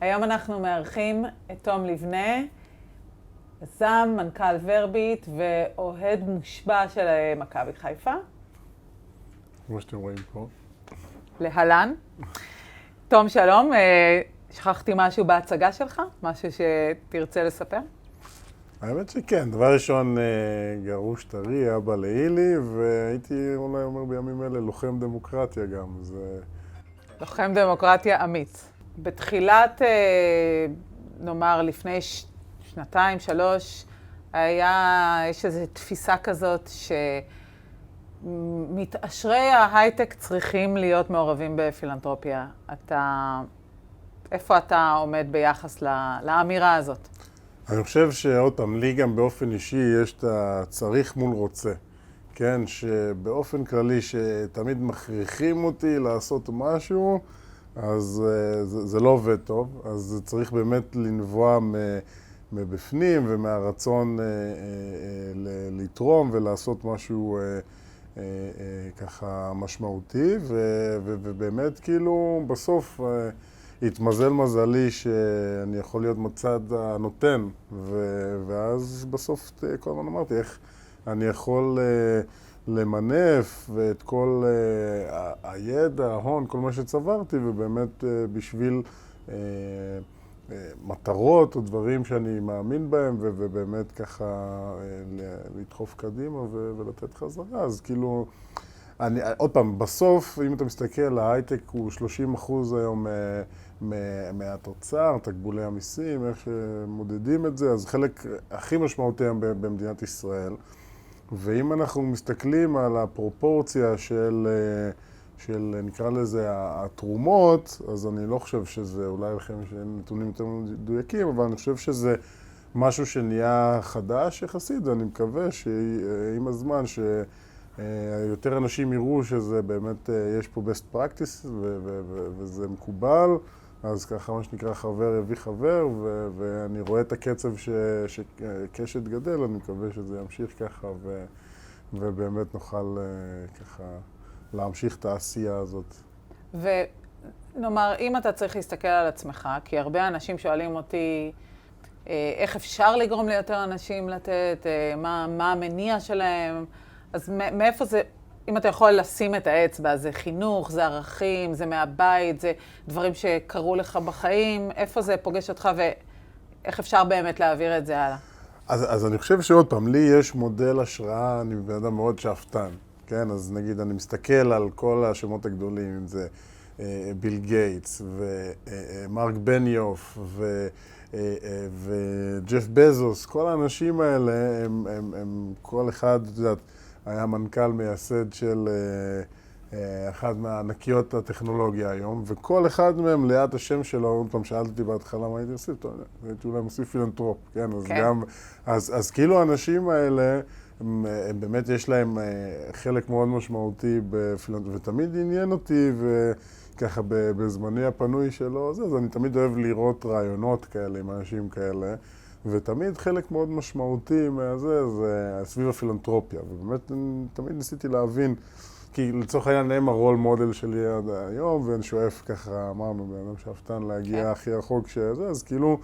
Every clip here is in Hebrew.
היום אנחנו מארחים את תום לבנה, יזם, מנכ"ל ורביט ואוהד מושבע של מכבי חיפה. כמו שאתם רואים פה. להלן. תום, שלום. שכחתי משהו בהצגה שלך? משהו שתרצה לספר? האמת שכן. דבר ראשון, גרוש טרי, אבא לאילי, והייתי אולי אומר בימים אלה לוחם דמוקרטיה גם. לוחם דמוקרטיה אמיץ. בתחילת, נאמר, לפני שנתיים, שלוש, יש איזו תפיסה כזאת שמתעשרי ההייטק צריכים להיות מעורבים בפילנתרופיה. איפה אתה עומד ביחס לאמירה הזאת? אני חושב שעוד פעם, לי גם באופן אישי יש את הצריך מול רוצה. כן, שבאופן כללי שתמיד מכריחים אותי לעשות משהו, אז זה לא עובד טוב. אז צריך באמת לנבוע מבפנים ומהרצון לתרום ולעשות משהו ככה משמעותי. ובאמת כאילו בסוף התמזל מזלי שאני יכול להיות מצד הנותן. ואז בסוף כל הזמן אמרתי איך אני יכול למנף ואת כל הידע, ההון, כל מה שצברתי, ובאמת בשביל מטרות או דברים שאני מאמין בהם, ובאמת ככה לדחוף קדימה ולתת חזרה. אז כאילו, עוד פעם, בסוף, אם אתה מסתכל, ההייטק הוא 30% היום מהתוצר, תקבולי המיסים, איך שמודדים את זה, אז חלק הכי משמעותי היום במדינת ישראל. ואם אנחנו מסתכלים על הפרופורציה של נקרא לזה התרומות, אז אני לא חושב שזה, אולי לכם שאין נתונים יותר מדויקים, אבל אני חושב שזה משהו שנהיה חדש יחסית, ואני מקווה שעם הזמן שיותר אנשים יראו שזה באמת, יש פה best practice וזה מקובל, אז ככה מה שנקרא חבר יביא חבר, ואני רואה את הקצב שקשת גדל, אני מקווה שזה ימשיך ככה, ובאמת נוכל ככה להמשיך את העשייה הזאת. ונאמר, אם אתה צריך להסתכל על עצמך, כי הרבה אנשים שואלים אותי איך אפשר לגרום ליותר אנשים לתת, מה המניע שלהם, אז מאיפה זה, אם אתה יכול לשים את האצבע, זה חינוך, זה ערכים, זה מהבית, זה דברים שקרו לך בחיים, איפה זה פוגש אותך ואיך אפשר באמת להעביר את זה הלאה? אז אני חושב שעוד פעם, לי יש מודל השראה, אני בן אדם מאוד שאפתן, כן? אז נגיד, אני מסתכל על כל השמות הגדולים, אם זה ביל גייטס ומרק בניוף וג'ף בזוס, כל האנשים האלה, הם כל אחד, את יודעת, היה מנכ"ל מייסד של אחד מהענקיות הטכנולוגיה היום, וכל אחד מהם ליד השם שלו, עוד פעם שאלתי אותי בהתחלה מה הייתי עושה, הייתי אולי מוסיף פילנטרופ, כן? אז גם, אז כאילו האנשים האלה, הם באמת יש להם חלק מאוד משמעותי בפילנטרופ, ותמיד עניין אותי, וככה בזמני הפנוי שלו, אז אני תמיד אוהב לראות רעיונות כאלה עם אנשים כאלה, ותמיד חלק מאוד משמעותי מהזה, זה סביב הפילנטרופיה, ובאמת תמיד ניסיתי להבין, כי לצורך העניין הם הרול מודל שלי עד היום, ואני שואף ככה, אמרנו, באדם שאפתן להגיע הכי רחוק שזה, אז כאילו,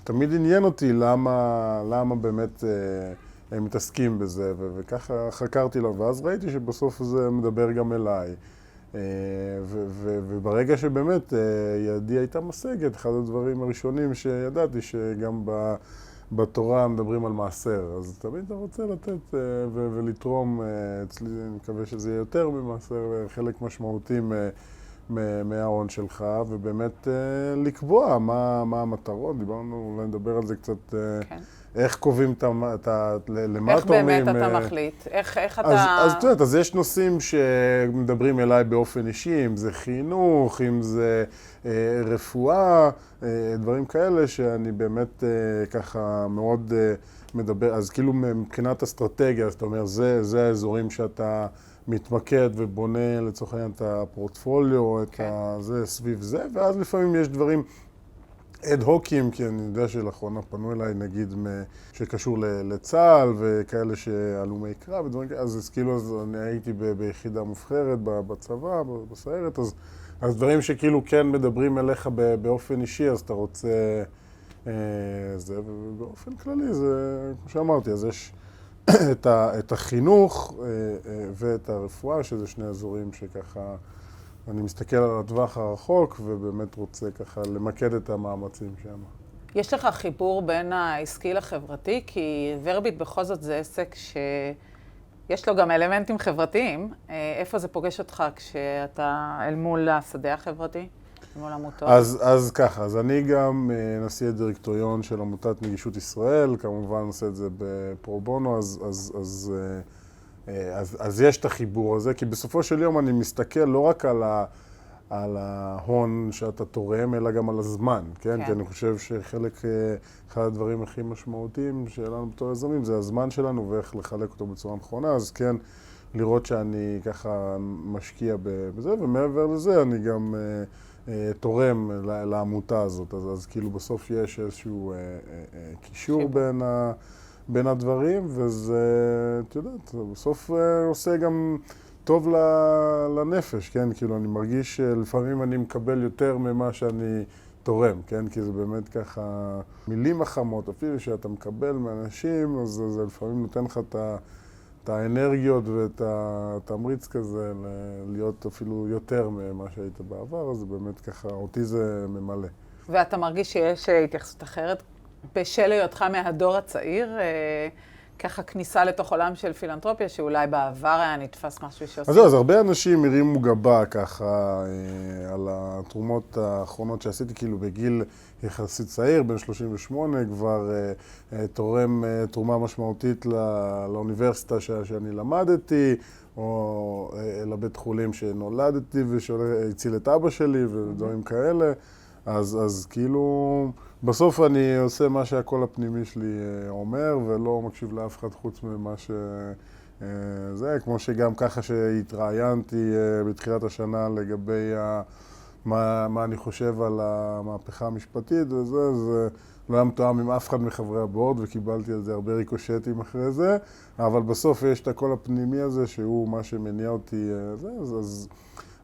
תמיד עניין אותי למה באמת הם מתעסקים בזה, וככה חקרתי לו, ואז ראיתי שבסוף זה מדבר גם אליי. וברגע שבאמת ידי הייתה משגת, אחד הדברים הראשונים שידעתי שגם בתורה מדברים על מעשר, אז תמיד אתה רוצה לתת ולתרום, אצלי אני מקווה שזה יהיה יותר ממעשר, חלק משמעותי מההון שלך, ובאמת לקבוע מה המטרות, דיברנו, אולי נדבר על זה קצת, איך קובעים למה איך באמת אתה מחליט? איך אתה... אז את יודעת, אז יש נושאים שמדברים אליי באופן אישי, אם זה חינוך, אם זה רפואה, דברים כאלה שאני באמת ככה מאוד מדבר, אז כאילו מבחינת אסטרטגיה, אז אתה אומר, זה האזורים שאתה מתמקד ובונה לצורך העניין את הפורטפוליו, את זה סביב זה, ואז לפעמים יש דברים אד-הוקים, כי אני יודע שלאחרונה פנו אליי, נגיד, שקשור לצה"ל וכאלה שהלומי קרב ודברים כאלה, אז כאילו אני הייתי ביחידה מובחרת בצבא, בסיירת, אז דברים שכאילו כן מדברים אליך באופן אישי, אז אתה רוצה זה, ובאופן כללי זה, כמו שאמרתי, אז יש את החינוך ואת הרפואה, שזה שני אזורים שככה אני מסתכל על הטווח הרחוק ובאמת רוצה ככה למקד את המאמצים שם. יש לך חיבור בין העסקי לחברתי? כי ורביט בכל זאת זה עסק שיש לו גם אלמנטים חברתיים. איפה זה פוגש אותך כשאתה אל מול השדה החברתי, אל מול עמותות? אז ככה, אז אני גם נשיא הדירקטוריון של עמותת נגישות ישראל, כמובן עושה את זה בפרו בונו, אז יש את החיבור הזה, כי בסופו של יום אני מסתכל לא רק על ההון שאתה תורם, אלא גם על הזמן, כן? כי אני חושב שחלק, אחד הדברים הכי משמעותיים שלנו בתור יזמים, זה הזמן שלנו ואיך לחלק אותו בצורה נכונה, אז כן, לראות שאני ככה משקיע בזה, ומעבר לזה אני גם תורם לעמותה הזאת, אז כאילו בסוף יש איזשהו קישור בין הדברים, וזה, את יודעת, בסוף עושה גם טוב לנפש, כן? כאילו אני מרגיש שלפעמים אני מקבל יותר ממה שאני תורם, כן? כי זה באמת ככה מילים החמות, אפילו שאתה מקבל מאנשים, אז זה לפעמים נותן לך את האנרגיות ואת התמריץ כזה להיות אפילו יותר ממה שהיית בעבר, אז זה באמת ככה, אותי זה ממלא. ואתה מרגיש שיש התייחסות אחרת בשל היותך מהדור הצעיר, ככה כניסה לתוך עולם של פילנתרופיה, שאולי בעבר היה נתפס משהו שעושים? אז הרבה אנשים הרימו גבה ככה על התרומות האחרונות שעשיתי, כאילו בגיל יחסית צעיר, בן 38, כבר תורם תרומה משמעותית לאוניברסיטה שאני למדתי, או לבית חולים שנולדתי ושהציל את אבא שלי ודברים כאלה. אז כאילו, בסוף אני עושה מה שהקול הפנימי שלי אומר, ולא מקשיב לאף אחד חוץ ממה שזה, כמו שגם ככה שהתראיינתי בתחילת השנה לגבי מה אני חושב על המהפכה המשפטי, וזה, זה לא היה מתואם עם אף אחד מחברי הבורד, וקיבלתי על זה הרבה ריקושטים אחרי זה, אבל בסוף יש את הקול הפנימי הזה, שהוא מה שמניע אותי,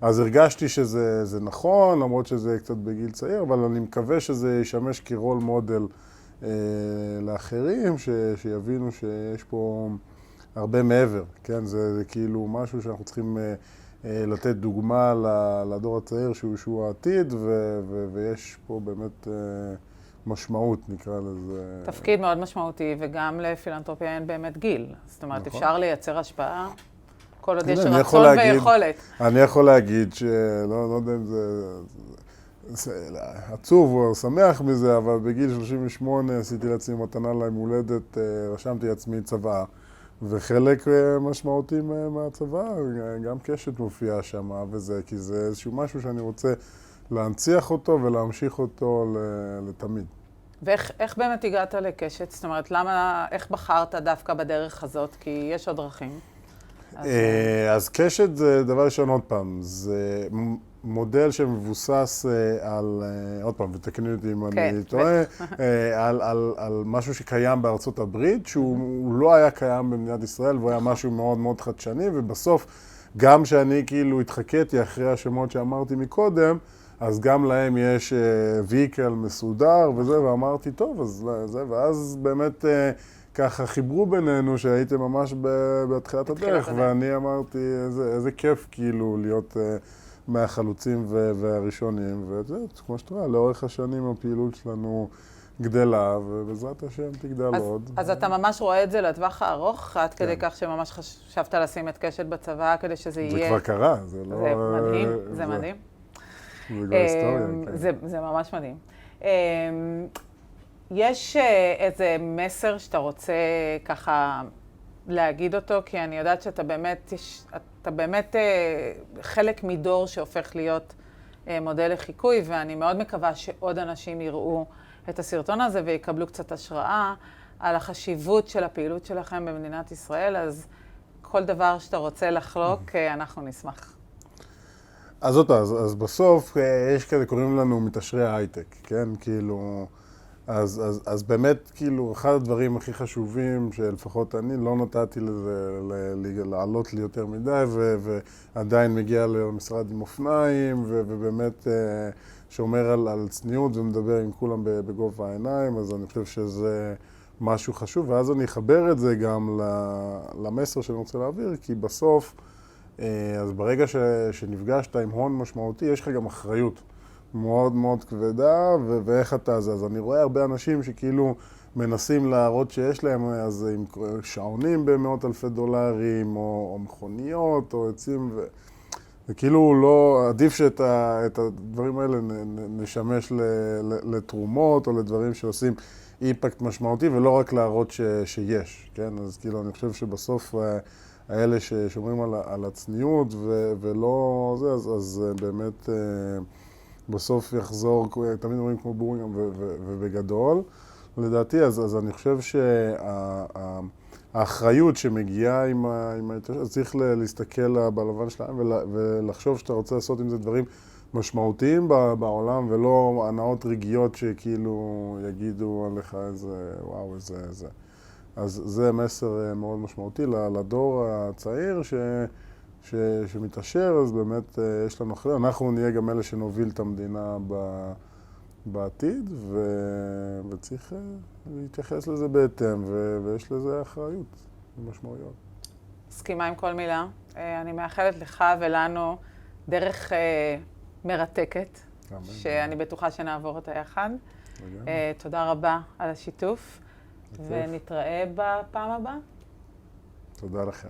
אז הרגשתי שזה נכון, למרות שזה קצת בגיל צעיר, אבל אני מקווה שזה ישמש כרול מודל לאחרים, שיבינו שיש פה הרבה מעבר, כן? זה כאילו משהו שאנחנו צריכים לתת דוגמה לדור הצעיר שהוא העתיד, ויש פה באמת משמעות, נקרא לזה. תפקיד מאוד משמעותי, וגם לפילנתרופיה אין באמת גיל. זאת אומרת, אפשר לייצר השפעה כל עוד יש רצון ויכולת. אני יכול להגיד שלא יודע אם זה עצוב או שמח מזה, אבל בגיל 38 עשיתי לעצמי מתנה ליום הולדת, רשמתי לעצמי צבא, וחלק משמעותי מהצבא, גם קשת מופיעה שם, וזה, כי זה איזשהו משהו שאני רוצה להנציח אותו ולהמשיך אותו לתמיד. ואיך באמת הגעת לקשת? זאת אומרת, איך בחרת דווקא בדרך הזאת? כי יש עוד דרכים. אז קשת זה דבר ראשון, עוד פעם, זה מודל שמבוסס על, עוד פעם, ותקני אותי אם אני טועה, על משהו שקיים בארצות הברית, שהוא לא היה קיים במדינת ישראל, והוא היה משהו מאוד מאוד חדשני, ובסוף, גם שאני כאילו התחקתי אחרי השמות שאמרתי מקודם, אז גם להם יש ויקל מסודר וזה, ואמרתי, טוב, אז זה, ואז באמת ככה חיברו בינינו שהייתם ממש בתחילת הדרך, ואני אמרתי, איזה כיף כאילו להיות מהחלוצים והראשונים, וזה, כמו שאתה רואה, לאורך השנים הפעילות שלנו גדלה, ובעזרת השם תגדל עוד. אז אתה ממש רואה את זה לטווח הארוך, עד כדי כך שממש חשבת לשים את קשת בצבא כדי שזה יהיה... זה כבר קרה, זה לא... זה מדהים, זה מדהים. זה כבר היסטוריה, כן. זה ממש מדהים. יש איזה מסר שאתה רוצה ככה להגיד אותו, כי אני יודעת שאתה באמת חלק מדור שהופך להיות מודל לחיקוי, ואני מאוד מקווה שעוד אנשים יראו את הסרטון הזה ויקבלו קצת השראה על החשיבות של הפעילות שלכם במדינת ישראל, אז כל דבר שאתה רוצה לחלוק, אנחנו נשמח. אז בסוף יש כזה, קוראים לנו מתעשרי הייטק, כן? כאילו, אז באמת, כאילו, אחד הדברים הכי חשובים שלפחות אני לא נתתי לזה לעלות לי יותר מדי, ועדיין מגיע למשרד עם אופניים, ובאמת שומר על צניעות ומדבר עם כולם בגובה העיניים, אז אני חושב שזה משהו חשוב, ואז אני אחבר את זה גם למסר שאני רוצה להעביר, כי בסוף, אז ברגע שנפגשת עם הון משמעותי, יש לך גם אחריות. מאוד מאוד כבדה, ואיך אתה זה. אז אני רואה הרבה אנשים שכאילו מנסים להראות שיש להם, אז עם שעונים במאות אלפי דולרים, או מכוניות, או עצים, וכאילו לא, עדיף שאת הדברים האלה נשמש לתרומות, או לדברים שעושים אימפקט משמעותי, ולא רק להראות שיש, כן? אז כאילו אני חושב שבסוף האלה ששומרים על הצניעות, ולא זה, אז באמת בסוף יחזור, תמיד אומרים כמו בורינגהם ובגדול. לדעתי, אז אני חושב שהאחריות שמגיעה עם ההתיישבות, צריך להסתכל בלבן שלהם ולחשוב שאתה רוצה לעשות עם זה דברים משמעותיים בעולם, ולא הנאות רגעיות שכאילו יגידו עליך איזה וואו, איזה. אז זה מסר מאוד משמעותי לדור הצעיר שמתעשר, אז באמת יש לנו אחריות. אנחנו נהיה גם אלה שנוביל את המדינה בעתיד, וצריך להתייחס לזה בהתאם, ויש לזה אחריות ומשמעויות. מסכימה עם כל מילה. אני מאחלת לך ולנו דרך מרתקת, שאני בטוחה שנעבור אותה יחד. תודה רבה על השיתוף, ונתראה בפעם הבאה. תודה לכם.